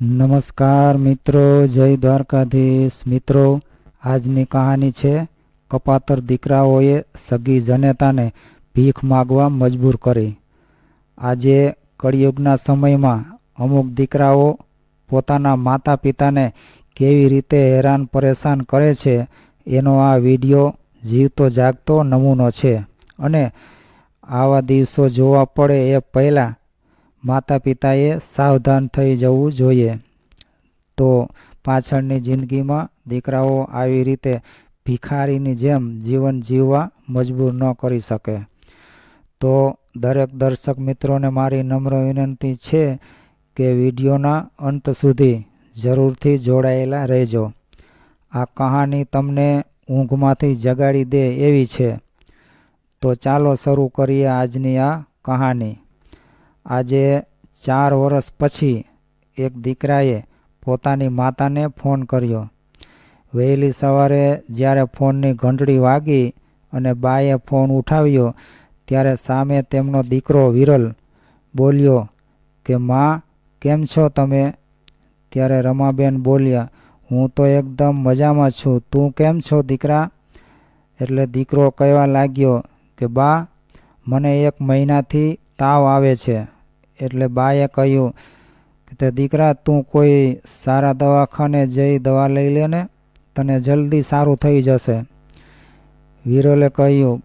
નમસ્કાર મિત્રો, જય દ્વારકાધીશ મિત્રો. આજની કહાની છે કપાતર દીકરાઓએ સગી જનેતાને ભીખ માગવા મજબૂર કરી. આજે કળિયુગના સમયમાં અમુક દીકરાઓ પોતાના માતા પિતાને કેવી રીતે હેરાન પરેશાન કરે છે એનો આ વિડીયો જીવતો જાગતો નમૂનો છે. અને આવા દિવસો જોવા પડે એ પહેલાં માતા પિતાએ સાવધાન થઈ જવું જોઈએ. તો પાછળની જિંદગીમાં દીકરાઓ આવી રીતે ભિખારીની જેમ જીવન જીવવા મજબૂર ન કરી શકે. તો દરેક દર્શક મિત્રોને મારી નમ્ર વિનંતી છે કે વિડીયોના અંત સુધી જરૂરથી જોડાયેલા રહેજો. આ કહાની તમને ઊંઘમાંથી જગાડી દે એવી છે. તો ચાલો શરૂ કરીએ આજની આ કહાની. આજે 4 વર્ષ પછી એક દીકરાએ પોતાની માતાને ફોન કર્યો. વહેલી સવારે જ્યારે ફોનની ઘંટડી વાગી અને બાએ ફોન ઉઠાવ્યો ત્યારે સામે તેમનો દીકરો વિરલ બોલ્યો કે માં, કેમ છો તમે? ત્યારે રમાબેન બોલ્યા, હું તો એકદમ મજામાં છું, તું કેમ છો દીકરા? એટલે દીકરો કહેવા લાગ્યો કે બા, મને 1 મહિનાથી તાવ આવે છે. એટલે બાએ કહ્યું કે તે દીકરા, તું કોઈ સારા દવાખાને જઈ દવા લઈ લે ને, તને જલ્દી સારું થઈ જશે. વિરલે કહ્યું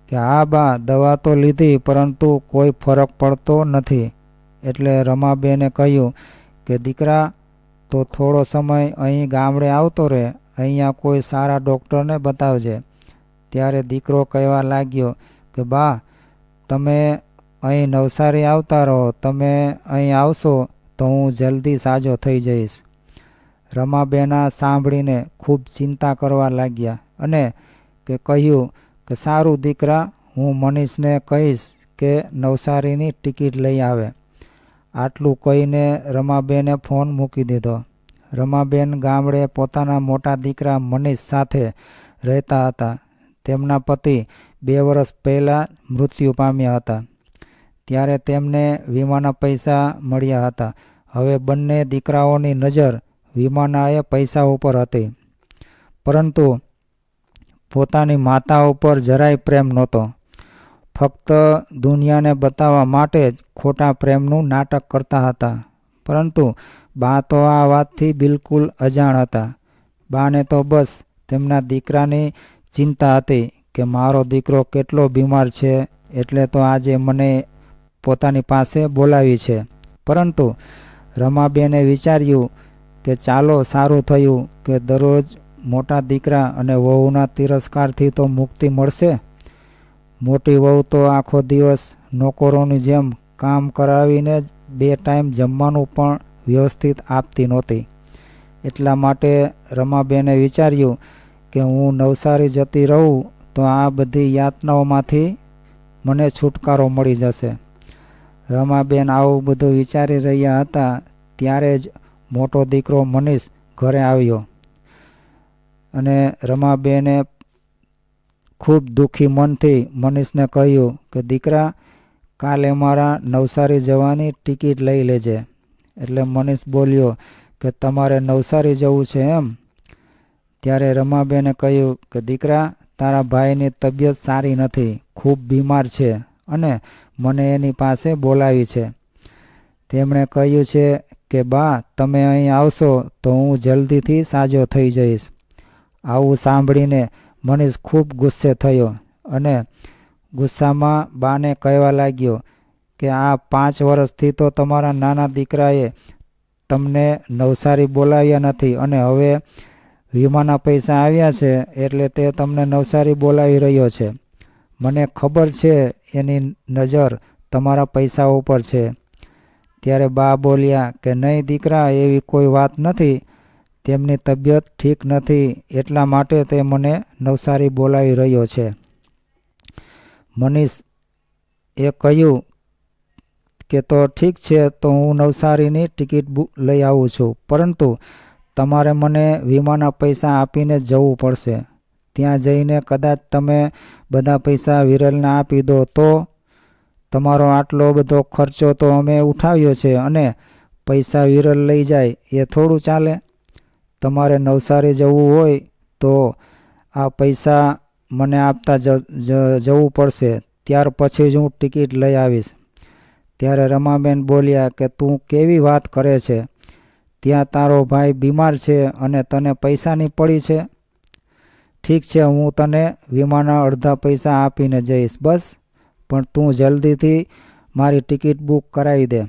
કે હા બા, દવા તો લીધી પરંતુ કોઈ ફરક પડતો નથી. એટલે રમાબેને કહ્યું કે દીકરા, તો થોડો સમય અહીં ગામડે આવતો રહે, અહીંયા કોઈ સારા ડૉક્ટરને બતાવજે. ત્યારે દીકરો કહેવા લાગ્યો કે બા, તમે અહીં નવસારી આવતા રહો, તમે અહીં આવશો તો હું જલ્દી સાજો થઈ જઈશ. રમાબેના સાંભળીને ખૂબ ચિંતા કરવા લાગ્યા અને કે કહ્યું કે સારું દીકરા, હું મનીષને કહીશ કે નવસારીની ટિકિટ લઈ આવે. આટલું કહીને રમાબેને ફોન મૂકી દીધો. રમાબેન ગામડે પોતાના મોટા દીકરા મનીષ સાથે રહેતા હતા. તેમના પતિ 2 વર્ષ પહેલાં મૃત્યુ પામ્યા હતા. ત્યારે તેમને વીમાના પૈસા મળ્યા હતા. હવે બંને દીકરાઓની નજર વીમાના પૈસા ઉપર હતી, પરંતુ પોતાની માતા ઉપર જરાય પ્રેમ નહોતો. ફક્ત દુનિયાને બતાવવા માટે જ ખોટા પ્રેમનું નાટક કરતા હતા. પરંતુ બા તો આ વાતથી બિલકુલ અજાણ હતા. બાને તો બસ તેમના દીકરાની ચિંતા હતી કે મારો દીકરો કેટલો બીમાર છે, એટલે તો આજે મને પોતાની પાસે બોલાવી છે. પરંતુ રમાબેને વિચાર્યું કે ચાલો સારું થયું કે દરરોજ મોટા દીકરા અને વહુના તિરસ્કારથી તો મુક્તિ મળશે. મોટી વહુ તો આખો દિવસ નોકરોની જેમ કામ કરાવીને જ 2 ટાઈમ જમવાનું પણ વ્યવસ્થિત આપતી નહોતી. એટલા માટે રમાબેને વિચાર્યું કે હું નવસારી જતી રહું તો આ બધી યાતનાઓમાંથી મને છુટકારો મળી જશે. રમાબેન આવું બધું વિચારી રહ્યા હતા ત્યારે જ મોટો દીકરો મનીષ ઘરે આવ્યો અને રમાબેને ખૂબ દુઃખી મનથી મનીષને કહ્યું કે દીકરા, કાલે મારા નવસારી જવાની ટિકિટ લઈ લેજે. એટલે મનીષ બોલ્યો કે તમારે નવસારી જવું છે એમ? ત્યારે રમાબેને કહ્યું કે દીકરા, તારા ભાઈની તબિયત સારી નથી, ખૂબ બીમાર છે અને મને એની પાસે બોલાવી છે. તેમણે કહ્યું છે કે બા, તમે અહીં આવશો તો હું જલ્દીથી સાજો થઈ જઈશ. આવું સાંભળીને મનીષ ખૂબ ગુસ્સે થયો અને ગુસ્સામાં બાને કહેવા લાગ્યો કે આ 5 વર્ષથી તો તમારા નાના દીકરાએ તમને નવસારી બોલાવ્યા નથી અને હવે વીમાના પૈસા આવ્યા છે એટલે તે તમને નવસારી બોલાવી રહ્યો છે. મને ખબર છે એની નજર તમારા પૈસા ઉપર છે. ત્યારે બા બોલ્યા કે નહીં દીકરા, એવી કોઈ વાત નથી, તેમની તબિયત ઠીક નથી એટલા માટે તે મને નવસારી બોલાવી રહ્યો છે. મનીષ એ કહ્યું કે તો ઠીક છે, તો હું નવસારીની ટિકિટ લઈ આવું છું, પરંતુ તમારે મને વીમાના પૈસા આપીને જવું પડશે. ત્યાં જઈને કદાચ તમે બધા પૈસા વિરલને આપી દો તો તમારો આટલો બધો ખર્ચો તો અમે ઉઠાવ્યો છે અને પૈસા વિરલ લઈ જાય એ થોડું ચાલે? તમારે નવસારી જવું હોય તો આ પૈસા મને આપતા જવું પડશે, ત્યાર પછી જ હું ટિકિટ લઈ આવીશ. ત્યારે રમાબેન બોલ્યા કે તું કેવી વાત કરે છે? ત્યાં તારો ભાઈ બીમાર છે અને તને પૈસાની પડી છે? ઠીક છે, હું તને વીમાના અડધા પૈસા આપીને જઈશ બસ, પણ તું જલ્દીથી મારી ટિકિટ બુક કરાવી દે.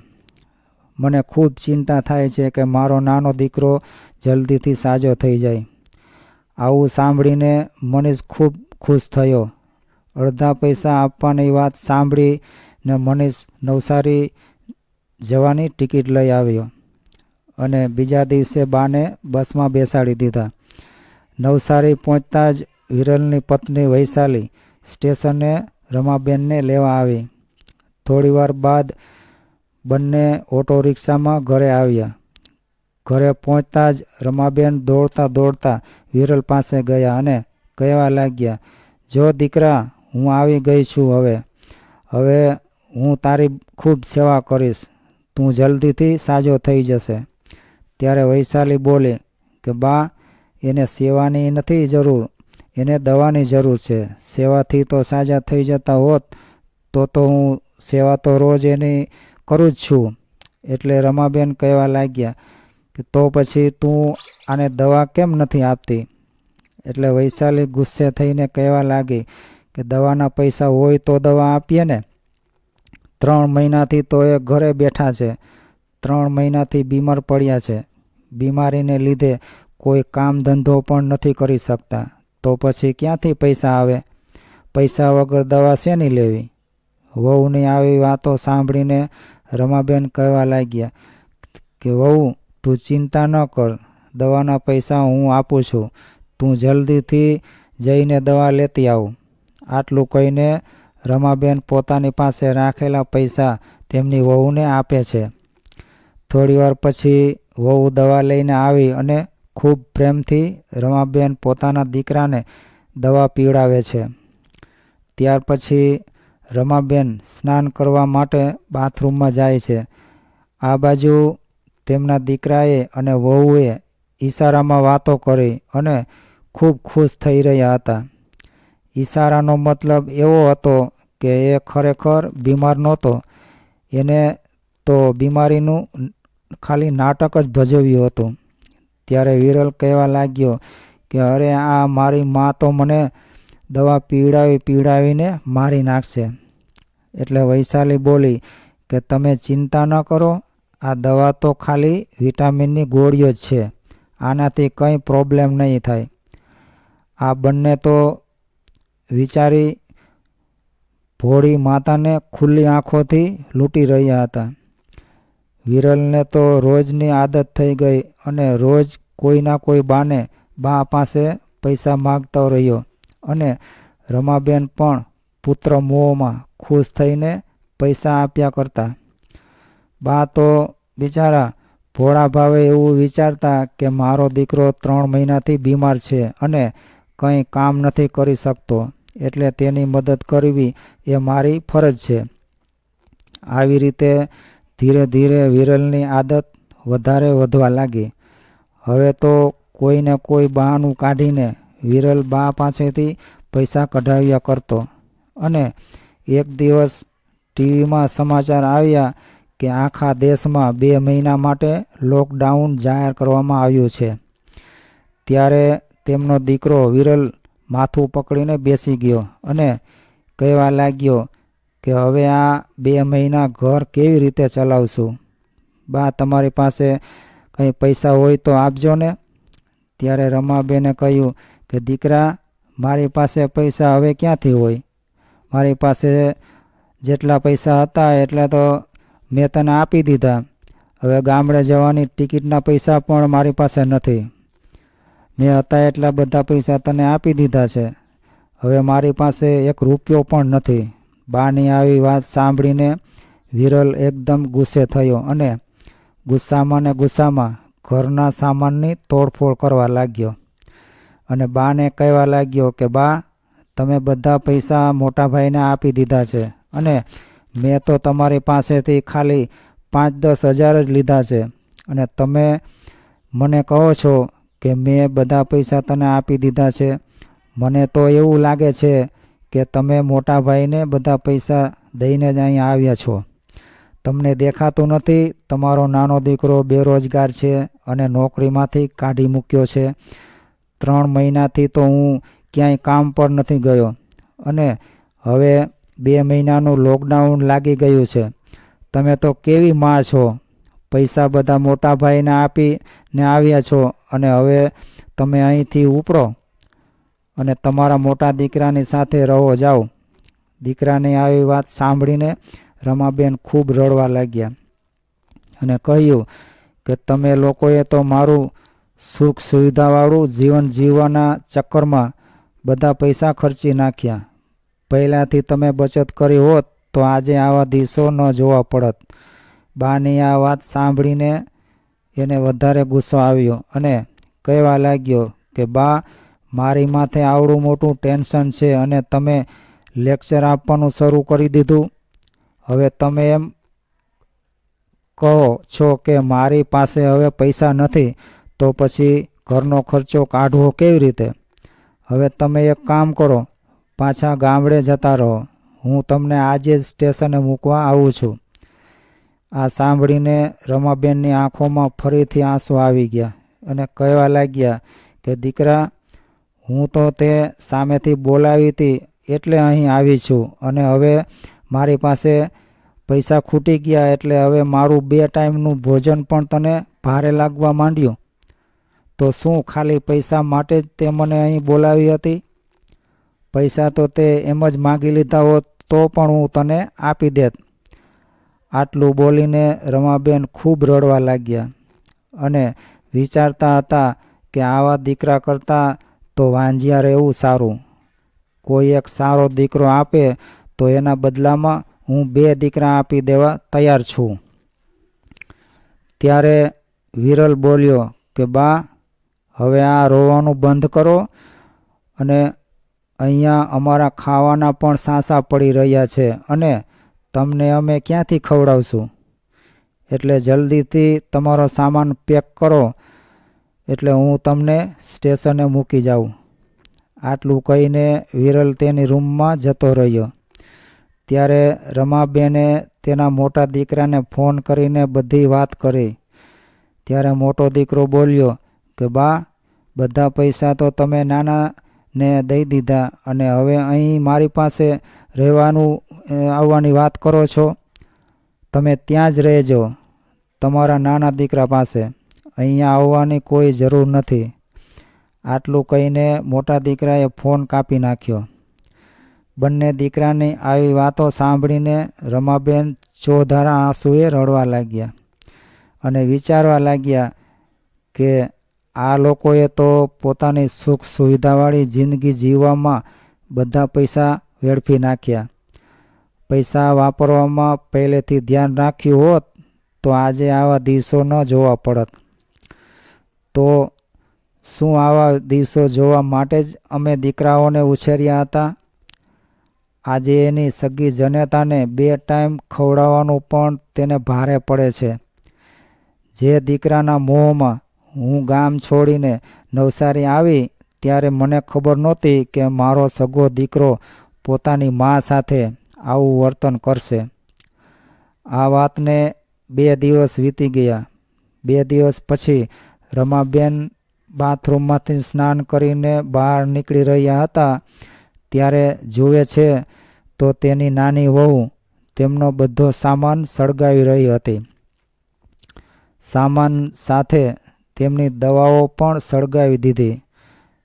મને ખૂબ ચિંતા થાય છે કે મારો નાનો દીકરો જલ્દીથી સાજો થઈ જાય. આવું સાંભળીને મનીષ ખૂબ ખુશ થયો. અડધા પૈસા આપવાની વાત સાંભળીને મનીષ નવસારી જવાની ટિકિટ લઈ આવ્યો અને બીજા દિવસે બાને બસમાં બેસાડી દીધા. નવસારી પહોંચતા જ વિરલની પત્ની વૈશાલી સ્ટેશને રમાબેનને લેવા આવી. થોડીવાર બાદ બંને ઓટો રિક્ષામાં ઘરે આવ્યા. ઘરે પહોંચતા જ રમાબેન દોડતા દોડતા વિરલ પાસે ગયા અને કહેવા લાગ્યા, જો દીકરા, હું આવી ગઈ છું. હવે હું તારી ખૂબ સેવા કરીશ. તું જલ્દીથી સાજો થઈ જશે. ત્યારે વૈશાલી બોલી કે બા, એને સેવાની નથી જરૂર, એને દવાની જરૂર છે. સેવાથી તો સાજા થઈ જતા હોત તો હું સેવા તો રોજ એની કરું જ છું. એટલે રમાબેન કહેવા લાગ્યા કે તો પછી તું આને દવા કેમ નથી આપતી? એટલે વૈશાલી ગુસ્સે થઈને કહેવા લાગી કે દવાના પૈસા હોય તો દવા આપીએ ને. 3 મહિનાથી તો એ ઘરે બેઠા છે. 3 મહિનાથી બીમાર પડ્યા છે. બીમારીને લીધે કોઈ કામ ધંધો પણ નથી કરી શકતા. તો પછી ક્યાંથી પૈસા આવે? પૈસા વગર દવા શેની લેવી? વહુની આવી વાતો સાંભળીને રમાબેન કહેવા લાગ્યા કે વહુ, તું ચિંતા ન કર, દવાના પૈસા હું આપું છું. તું જલ્દીથી જઈને દવા લેતી આવ. આટલું કહીને રમાબેન પોતાની પાસે રાખેલા પૈસા તેમની વહુને આપે છે. થોડીવાર પછી વહુ દવા લઈને આવી અને ખૂબ પ્રેમથી રમાબેન પોતાના દીકરાને દવા પીવડાવે છે. ત્યાર પછી રમાબેન સ્નાન કરવા માટે બાથરૂમમાં જાય છે. આ બાજુ તેમના દીકરાએ અને વહુએ ઈશારામાં વાતો કરી અને ખૂબ ખુશ થઈ રહ્યા હતા. ઈશારાનો મતલબ એવો હતો કે એ ખરેખર બીમાર નહોતો. એને તો બીમારીનું ખાલી નાટક જ ભજવ્યું હતું. ત્યારે વિરલ કહેવા લાગ્યો કે અરે, આ મારી માં તો મને દવા પીવડાવીને મારી નાખશે. એટલે વૈશાલી બોલી કે તમે ચિંતા ન કરો, આ દવા તો ખાલી વિટામિનની ગોળીઓ જ છે. આનાથી કંઈ પ્રોબ્લેમ નહીં થાય. આ બંને તો વિચારી ભોળી માતાને ખુલ્લી આંખોથી લૂંટી રહ્યા હતા. વિરલને તો રોજની આદત થઈ ગઈ અને રોજ કોઈના કોઈ બા પાસે પૈસા માગતો રહ્યો અને રમાબેન પણ પુત્ર મોહમાં ખુશ થઈને પૈસા આપ્યા કરતા. બા તો બિચારા ભોળા ભાવે એવું વિચારતા કે મારો દીકરો 3 મહિનાથી બીમાર છે અને કંઈ કામ નથી કરી શકતો, એટલે તેની મદદ કરવી એ મારી ફરજ છે. આવી રીતે ધીરે ધીરે વિરલની આદત વધારે વધવા લાગી. હવે તો કોઈને કોઈ બહાનું કાઢીને વિરલ બા પાસેથી પૈસા કઢાવ્યા કરતો અને એક દિવસ ટીવીમાં સમાચાર આવ્યા કે આખા દેશમાં 2 મહિના માટે લોકડાઉન જાહેર કરવામાં આવ્યું છે. ત્યારે તેમનો દીકરો વિરલ માથું પકડીને બેસી ગયો અને કહેવા લાગ્યો કે હવે આ 2 મહિના ઘર કેવી રીતે ચલાવશું? બા, તમારી પાસે કંઈ પૈસા હોય તો આપજો ને. ત્યારે રમાબેને કહ્યું કે દીકરા, મારી પાસે પૈસા હવે ક્યાંથી હોય? મારી પાસે જેટલા પૈસા હતા એટલા તો મેં તને આપી દીધા. હવે ગામડે જવાની ટિકિટના પૈસા પણ મારી પાસે નથી. મેં હતા એટલા બધા પૈસા તને આપી દીધા છે. હવે મારી પાસે 1 રૂપિયો પણ નથી. બાની આવી વાત સાંભળીને વિરલ એકદમ ગુસ્સે થયો અને ગુસ્સામાં ઘરના સામાનની તોડફોડ કરવા લાગ્યો અને બાને કહેવા લાગ્યો કે બા, તમે બધા પૈસા મોટા ભાઈને આપી દીધા છે અને મેં તો તમારી પાસેથી ખાલી 5-10 હજાર જ લીધા છે અને તમે મને કહો છો કે મેં બધા પૈસા તને આપી દીધા છે. મને તો એવું લાગે છે કે તમે મોટા ભાઈને બધા પૈસા દઈને જ અહીંયા આવ્યા છો. તમને દેખાતું નથી તમારો નાનો દીકરો બેરોજગાર છે અને નોકરીમાંથી કાઢી મૂક્યો છે. 3 મહિનાથી તો હું ક્યાંય કામ પર નથી ગયો અને હવે 2 મહિનાનું લોકડાઉન લાગી ગયું છે. તમે તો કેવી માં છો? પૈસા બધા મોટા ભાઈને આપીને આવ્યા છો અને હવે તમે અહીંથી ઉપડો અને તમારા મોટા દીકરાની સાથે રહો જાઓ. દીકરાની આવી વાત સાંભળીને રમાબેન ખૂબ રડવા લાગ્યા અને કહ્યું કે તમે લોકોએ તો મારું સુખ સુવિધાવાળું જીવન જીવવાના ચક્કરમાં બધા પૈસા ખર્ચી નાખ્યા. પહેલાંથી તમે બચત કરી હોત તો આજે આવા દિવસો ન જોવા પડત. બાની આ વાત સાંભળીને એને વધારે ગુસ્સો આવ્યો અને કહેવા લાગ્યો કે બા, મારી માથે આવડું મોટું ટેન્શન છે અને તમે લેક્ચર આપવાનું શરૂ કરી દીધું. હવે તમે એમ કહો છો કે મારી પાસે હવે પૈસા નથી તો પછી ઘરનો ખર્ચો કાઢવો કેવી રીતે? હવે તમે એક કામ કરો, પાછા ગામડે જતા રહો. હું તમને આજે જ સ્ટેશને મૂકવા આવું છું. આ સાંભળીને રમાબેનની આંખોમાં ફરીથી આંસુ આવી ગયા અને કહેવા લાગ્યા કે દીકરા, હું તો તે સામેથી બોલાવી હતી એટલે અહીં આવી છું અને હવે મારી પાસે પૈસા ખૂટી ગયા એટલે હવે મારું 2 ટાઈમનું ભોજન પણ તને ભારે લાગવા માંડ્યું. તો શું ખાલી પૈસા માટે જ તે મને અહીં બોલાવી હતી? પૈસા તો તે એમ જ માગી લીધા હોત તો પણ હું તને આપી દેત. આટલું બોલીને રમાબેન ખૂબ રડવા લાગ્યા અને વિચારતા હતા કે આવા દીકરા કરતાં તો વાંજિયા રહેવું સારું. કોઈ એક સારો દીકરો આપે તો એના બદલામાં હું 2 દીકરા આપી દેવા તૈયાર છું. ત્યારે વિરલ બોલ્યો કે બા, હવે આ રોવાનું બંધ કરો અને અહીંયા અમારા ખાવાના પણ સાંસા પડી રહ્યા છે અને તમને અમે ક્યાંથી ખવડાવશું? એટલે જલ્દીથી તમારો સામાન પેક કરો એટલે હું તમને સ્ટેશને મૂકી જાઉં. આટલું કહીને વિરલ તેની રૂમમાં જતો રહ્યો. ત્યારે રમાબેને તેના મોટા દીકરાને ફોન કરીને બધી વાત કરી. ત્યારે મોટો દીકરો બોલ્યો કે બા, બધા પૈસા તો તમે નાનાને દઈ દીધા અને હવે અહીં મારી પાસે આવવાની વાત કરો છો. તમે ત્યાં જ રહેજો તમારા નાના દીકરા પાસે. અહીંયા આવવાની કોઈ જરૂર નથી. આટલું કહીને મોટા દીકરાએ ફોન કાપી નાખ્યો. બંને દીકરાની આવી વાતો સાંભળીને રમાબેન ચોધારા આંસુએ રડવા લાગ્યા અને વિચારવા લાગ્યા કે આ લોકોએ તો પોતાની સુખ સુવિધાવાળી જિંદગી જીવવામાં બધા પૈસા વેડફી નાખ્યા. પૈસા વાપરવામાં પહેલેથી ધ્યાન રાખ્યું હોત તો આજે આવા દિવસો ન જોવા પડત. તો શું આવા દિવસો જોવા માટે જ અમે દીકરાઓને ઉછેર્યા હતા? આજે એની સગી જનેતાને 2 ટાઈમ ખવડાવવાનું પણ તેને ભારે પડે છે. જે દીકરાના મોહમાં હું ગામ છોડીને નવસારી આવી ત્યારે મને ખબર નહોતી કે મારો સગો દીકરો પોતાની મા સાથે આવું વર્તન કરશે. આ વાતને 2 દિવસ વીતી ગયા. 2 દિવસ પછી રમાબેન બાથરૂમમાંથી સ્નાન કરીને બહાર નીકળી રહ્યા હતા ત્યારે જુએ છે તો તેની નાની વહુ તેમનો બધો સામાન સળગાવી રહી હતી. સામાન સાથે તેમની દવાઓ પણ સળગાવી દીધી.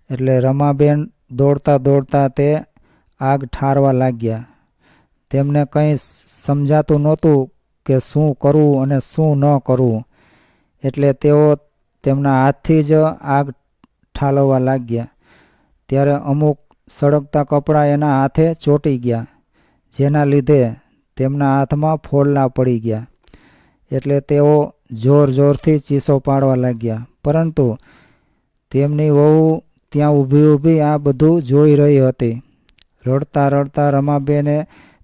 એટલે રમાબેન દોડતા દોડતા તે આગ ઠારવા લાગ્યા. તેમને કંઈ સમજાતું નહોતું કે શું કરવું અને શું ન કરવું. એટલે તેઓ તેમના હાથથી જ આગ ઠાલવવા લાગ્યા. ત્યારે અમુક સળગતા કપડાં એના હાથે ચોંટી ગયા, જેના લીધે તેમના હાથમાં ફોલ્લા પડી ગયા. એટલે તેઓ જોર જોરથી ચીસો પાડવા લાગ્યા. પરંતુ તેમની વહુ ત્યાં ઊભી આ બધું જોઈ રહી હતી. રડતા રડતા રમાબેને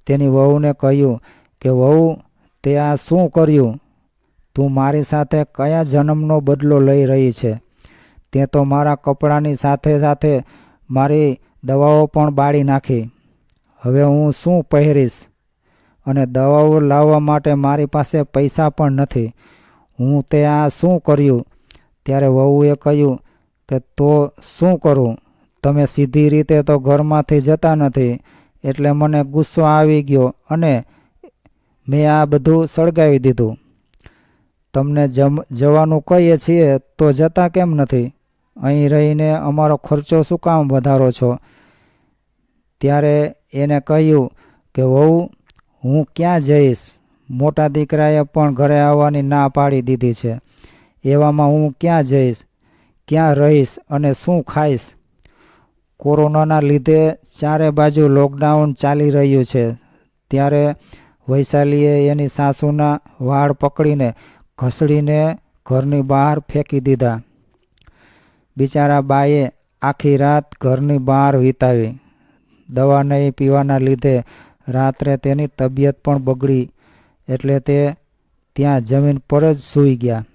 તેની વહુને કહ્યું કે વહુ, તે આ શું કર્યું? તું મારી સાથે કયા જન્મનો બદલો લઈ રહી છે? તે તો મારા કપડાની સાથે સાથે મારી દવાઓ પણ બાળી નાખી. હવે હું શું પહેરીશ? અને દવાઓ લાવવા માટે મારી પાસે પૈસા પણ નથી. હું તે આ શું કર્યું? ત્યારે વહુએ કહ્યું કે તો શું કરું? તમે સીધી રીતે તો ઘરમાંથી જતા નથી, એટલે મને ગુસ્સો આવી ગયો અને મેં આ બધું સળગાવી દીધું. તમને જવાનું કહીએ છીએ તો જતા કેમ નથી? અહીં રહીને અમારો ખર્ચો શું કામ વધારો છો? ત્યારે એને કહ્યું કે વહુ, હું ક્યાં જઈશ? મોટા દીકરાએ પણ ઘરે આવવાની ના પાડી દીધી છે. એવામાં હું ક્યાં જઈશ, ક્યાં રહીશ અને શું ખાઈશ? કોરોનાના લીધે ચારે બાજુ લોકડાઉન ચાલી રહ્યું છે. ત્યારે વૈશાલીએ એની સાસુના વાળ પકડીને ઘસડીને ઘરની બહાર ફેંકી દીધા. બિચારા બાએ આખી રાત ઘરની બહાર વિતાવી. દવા નહીં પીવાના લીધે રાત્રે તેની તબિયત પણ બગડી, એટલે તે ત્યાં જમીન પર જ સૂઈ ગયા.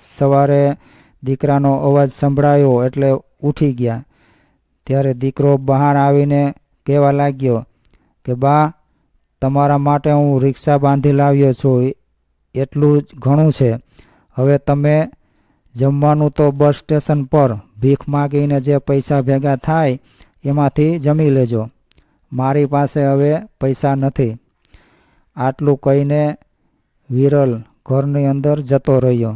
સવારે દીકરાનો અવાજ સંભળાયો એટલે ઉઠી ગયા. ત્યારે દીકરો બહાર આવીને કહેવા લાગ્યો કે બા, તમારા માટે હું રિક્ષા બાંધી લાવ્યો છું, એટલું જ ઘણું છે. હવે તમે જમવાનું તો બસ સ્ટેશન પર ભીખ માગીને જે પૈસા ભેગા થાય એમાંથી જમી લેજો. મારી પાસે હવે પૈસા નથી. આટલું કહીને વિરલ ઘરની અંદર જતો રહ્યો.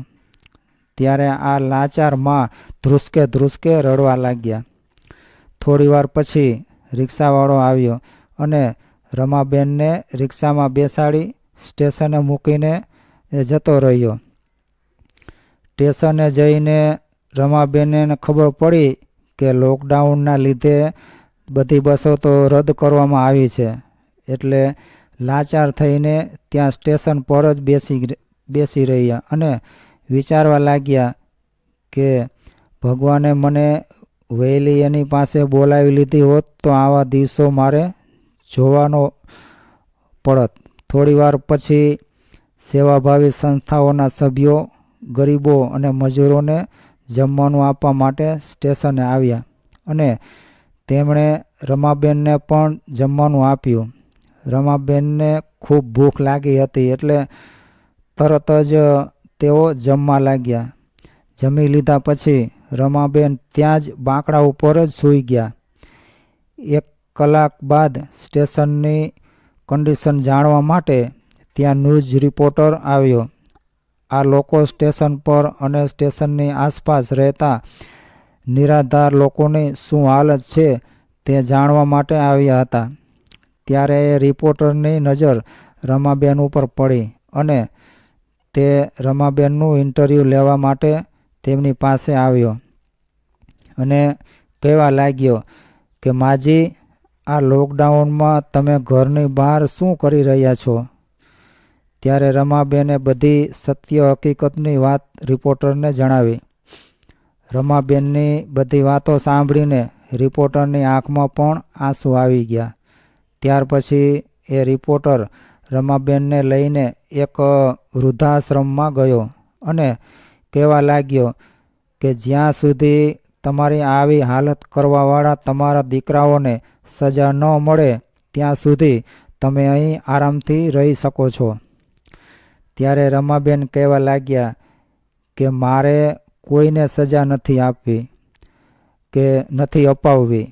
ત્યારે આ લાચાર માં ધ્રુસકે ધ્રુસકે રડવા લાગ્યા. થોડીવાર પછી રિક્ષાવાળો આવ્યો અને રમાબેનને રિક્ષામાં બેસાડી સ્ટેશને મૂકીને જતો રહ્યો. સ્ટેશને જઈને રમાબેનને ખબર પડી કે લોકડાઉનના લીધે બધી બસો તો રદ કરવામાં આવી છે. એટલે લાચાર થઈને ત્યાં સ્ટેશન પર જ બેસી રહ્યા અને વિચારવા લાગ્યા કે ભગવાને મને વહેલી એની પાસે બોલાવી લીધી હોત તો આવા દિવસો મારે જોવાનો પડત. થોડીવાર પછી સેવાભાવી સંસ્થાઓના સભ્યો ગરીબો અને મજૂરોને જમવાનું આપવા માટે સ્ટેશને આવ્યા અને તેમણે રમાબેનને પણ જમવાનું આપ્યું. રમાબેનને ખૂબ ભૂખ લાગી હતી એટલે તરત જ તેઓ જમવા લાગ્યા. જમી લીધા પછી રમાબેન ત્યાં જ બાંકડા ઉપર જ સૂઈ ગયા. 1 કલાક બાદ સ્ટેશનની કન્ડિશન જાણવા માટે ત્યાં ન્યૂઝ રિપોર્ટર આવ્યો. આ લોકો સ્ટેશન પર અને સ્ટેશનની આસપાસ રહેતા નિરાધાર લોકોની શું હાલત છે તે જાણવા માટે આવ્યા હતા. ત્યારે એ રિપોર્ટરની નજર રમાબેન ઉપર પડી અને તે રમાબેનનું ઇન્ટરવ્યૂ લેવા માટે તેમની પાસે આવ્યો અને કહેવા લાગ્યો કે માજી, આ લોકડાઉનમાં તમે ઘરની બહાર શું કરી રહ્યા છો? ત્યારે રમાબેને બધી સત્ય હકીકતની વાત રિપોર્ટરને જણાવી. રમાબેનની બધી વાતો સાંભળીને રિપોર્ટરની આંખમાં પણ આંસુ આવી ગયા. ત્યાર પછી એ રિપોર્ટર રમાબેનને લઈને એક વૃદ્ધાશ્રમમાં ગયો અને કહેવા લાગ્યો કે જ્યાં સુધી તમારી આવી હાલત કરવાવાળા તમારા દીકરાઓને સજા ન મળે ત્યાં સુધી તમે અહીં આરામથી રહી શકો છો. ત્યારે રમાબેન કહેવા લાગ્યા કે મારે કોઈને સજા નથી આપવી કે નથી અપાવવી.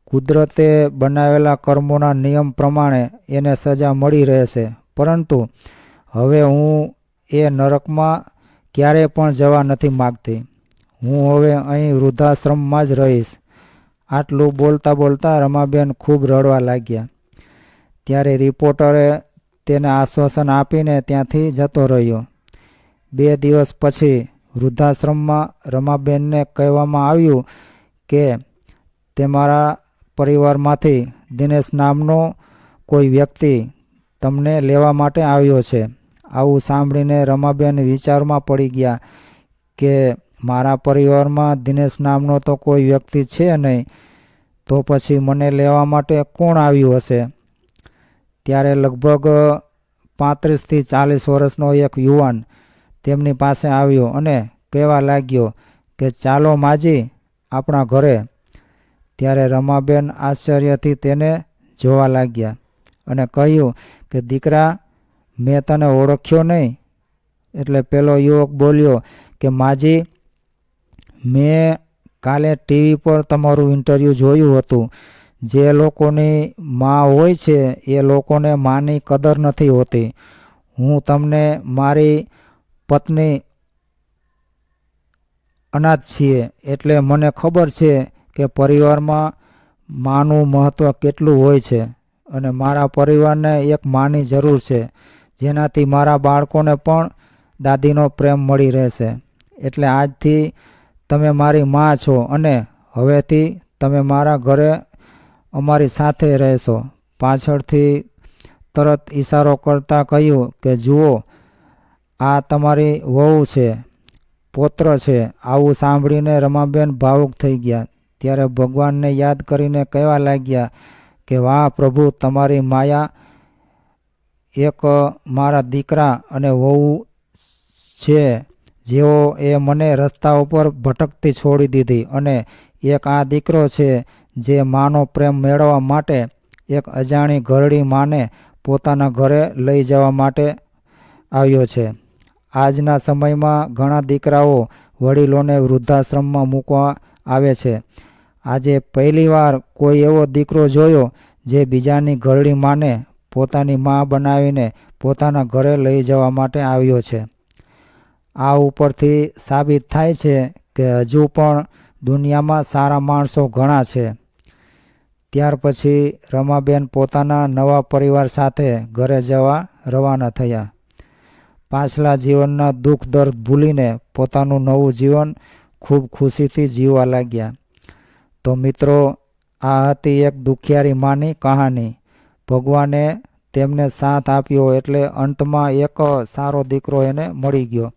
કુદરતે બનાવેલા કર્મોના નિયમ પ્રમાણે એને સજા મળી રહેશે, પરંતુ હવે હું એ નરકમાં ક્યારેય પણ જવા નથી માગતી. હું હવે અહીં વૃદ્ધાશ્રમમાં જ રહીશ. આટલું બોલતા બોલતા રમાબેન ખૂબ રડવા લાગ્યા. ત્યારે રિપોર્ટરે તેને આશ્વાસન આપીને ત્યાંથી જતો રહ્યો. 2 દિવસ પછી વૃદ્ધાશ્રમમાં રમાબેનને કહેવામાં આવ્યું કે તમારા પરિવારમાંથી દિનેશ નામનો કોઈ વ્યક્તિ તમને લેવા માટે આવ્યો છે. આવું સાંભળીને રમાબેન વિચારમાં પડી ગયા કે મારા પરિવારમાં દિનેશ નામનો તો કોઈ વ્યક્તિ છે નહીં, તો પછી મને લેવા માટે કોણ આવ્યું હશે? ત્યારે લગભગ 35 થી 40 વર્ષનો એક યુવાન તેમની પાસે આવ્યો અને કહેવા લાગ્યો કે ચાલો માજી આપણા ઘરે. ત્યારે રમાબેન આશ્ચર્યથી તેને જોવા લાગ્યા અને કહ્યું કે દીકરા, મેં તને ઓળખ્યો નહીં. એટલે પેલો યુવક બોલ્યો કે માજી, મેં કાલે ટીવી પર તમારું ઇન્ટરવ્યૂ જોયું હતું. જે લોકોની માં હોય છે એ લોકોને માની કદર નથી હોતી. હું તમને મારી પત્ની અનાથ છીએ એટલે મને ખબર છે કે પરિવારમાં માનું મહત્ત્વ કેટલું હોય છે અને મારા પરિવારને એક માની જરૂર છે, જેનાથી મારા બાળકોને પણ દાદીનો પ્રેમ મળી રહેશે. એટલે આજથી તમે મારી માં છો અને હવેથી તમે મારા ઘરે અમારી સાથે રહેશો. પાછળથી તરત ઈશારો કરતાં કહ્યું કે જુઓ, આ તમારી વહુ છે, પૌત્ર છે. આવું સાંભળીને રમાબેન ભાવુક થઈ ગયા. ત્યારે ભગવાનને યાદ કરીને કહેવા લાગ્યા કે વાહ પ્રભુ, તમારી માયા એક મારા દીકરા અને વહુ છે, જેઓ એ મને રસ્તા ઉપર ભટકતી છોડી દીધી, અને એક આ દીકરો છે જે માનો પ્રેમ મેળવવા માટે એક અજાણી ઘરડી માને પોતાના ઘરે લઈ જવા માટે આવ્યો છે. આજના સમયમાં ઘણા દીકરાઓ વડીલોને વૃદ્ધાશ્રમમાં મૂકવા આવે છે. આજે પહેલીવાર કોઈ એવો દીકરો જોયો જે બીજાની ઘરડી માને પોતાની માં બનાવીને પોતાના ઘરે લઈ જવા માટે આવ્યો છે. આ ઉપરથી સાબિત થાય છે કે હજુ પણ દુનિયામાં સારા માણસો ઘણા છે. ત્યાર પછી રમાબેન પોતાના નવા પરિવાર સાથે ઘરે જવા રવાના થયા. પાછલા જીવનના દુઃખ દર્દ ભૂલીને પોતાનું નવું જીવન ખૂબ ખુશીથી જીવવા લાગ્યા. તો મિત્રો, આ હતી એક દુખિયારી માની કહાની. ભગવાને તેમને સાથ આપ્યો એટલે અંતમાં એક સારો દીકરો એને મળી ગયો.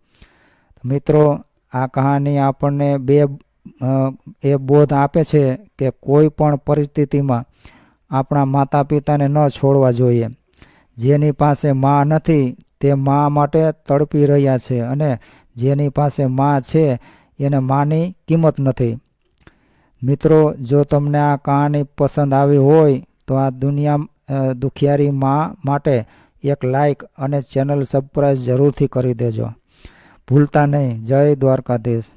મિત્રો, આ કહાની આપણને એ બોધ આપે છે કે કોઈ પણ પરિસ્થિતિમાં આપણા માતા પિતાને ન છોડવા જોઈએ. જેની પાસે માં નથી તે માં માટે તડપી રહ્યા છે, અને જેની પાસે માં છે એને માની કિંમત નથી. મિત્રો, જો તમને આ કહાની પસંદ આવી હોય તો આ દુખિયારી માં માટે એક લાઈક અને ચેનલ સબસ્ક્રાઈબ જરૂરથી કરી દેજો. ભૂલતા નહીં. જય દ્વારકાધીશ.